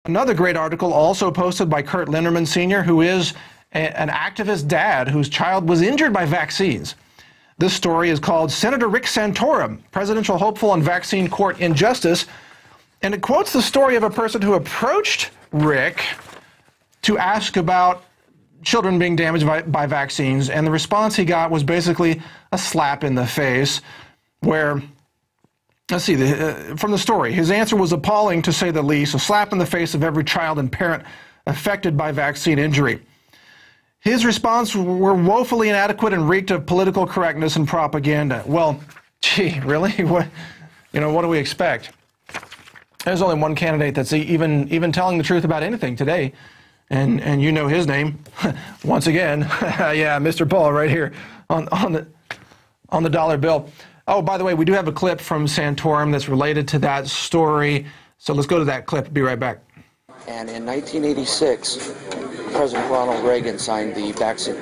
Another great article also posted by Kurt Linderman Sr., who is an activist dad whose child was injured by vaccines. This story is called Senator Rick Santorum, Presidential Hopeful on Vaccine Court Injustice, and it quotes the story of a person who approached Rick to ask about children being damaged by vaccines, and the response he got was basically a slap in the face, where, let's see, from the story, his answer was appalling to say the least, a slap in the face of every child and parent affected by vaccine injury. His response were woefully inadequate and reeked of political correctness and propaganda. Well, gee, really? What do we expect? There's only one candidate that's even telling the truth about anything today, and you know his name. Once again, yeah, Mr. Paul right here on the dollar bill. Oh, by the way, we do have a clip from Santorum that's related to that story. So let's go to that clip. Be right back. And in 1986, President Ronald Reagan signed the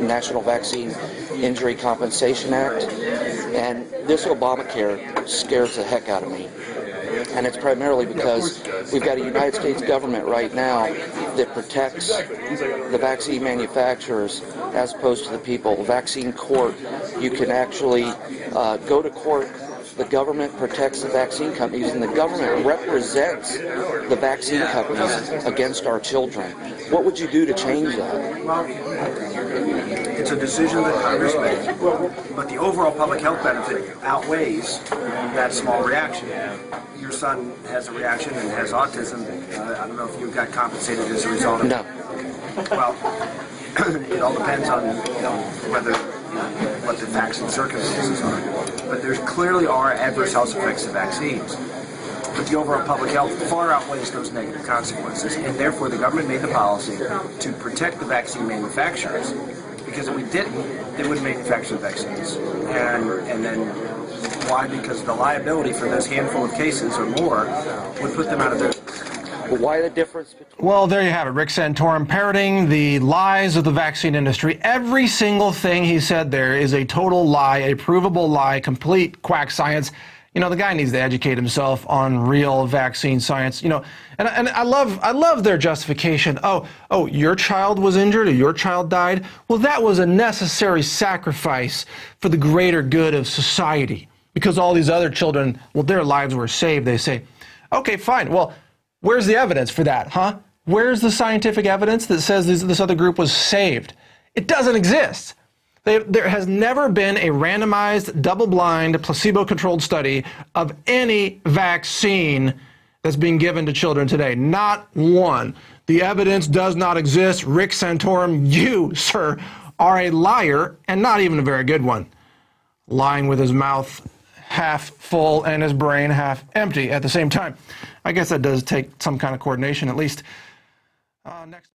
National Vaccine Injury Compensation Act, and this Obamacare scares the heck out of me. And it's primarily because we've got a United States government right now that protects the vaccine manufacturers as opposed to the people. Vaccine court, you can actually go to court. The government protects the vaccine companies, and the government represents the vaccine companies against our children. What would you do to change that? Well, it's a decision that Congress made, but the overall public health benefit outweighs that small reaction. Your son has a reaction and has autism. I don't know if you got compensated as a result of it. No. Well, it all depends on what the facts and circumstances are. But there clearly are adverse health effects of vaccines. But the overall public health far outweighs those negative consequences, and therefore the government made the policy to protect the vaccine manufacturers, because if we didn't, they wouldn't manufacture the vaccines. And then why? Because the liability for this handful of cases or more would put them out of business. Well, why the difference between... Well, there you have it. Rick Santorum parroting the lies of the vaccine industry. Every single thing he said there is a total lie, a provable lie, complete quack science. You know, the guy needs to educate himself on real vaccine science. You know, and I love their justification. Oh, your child was injured or your child died? Well, that was a necessary sacrifice for the greater good of society, because all these other children, well, their lives were saved, they say. Okay, fine. Well, where's the evidence for that, huh? Where's the scientific evidence that says this other group was saved? It doesn't exist. There has never been a randomized, double-blind, placebo-controlled study of any vaccine that's being given to children today. Not one. The evidence does not exist. Rick Santorum, you, sir, are a liar, and not even a very good one. Lying with his mouth half full and his brain half empty at the same time. I guess that does take some kind of coordination, at least. Next.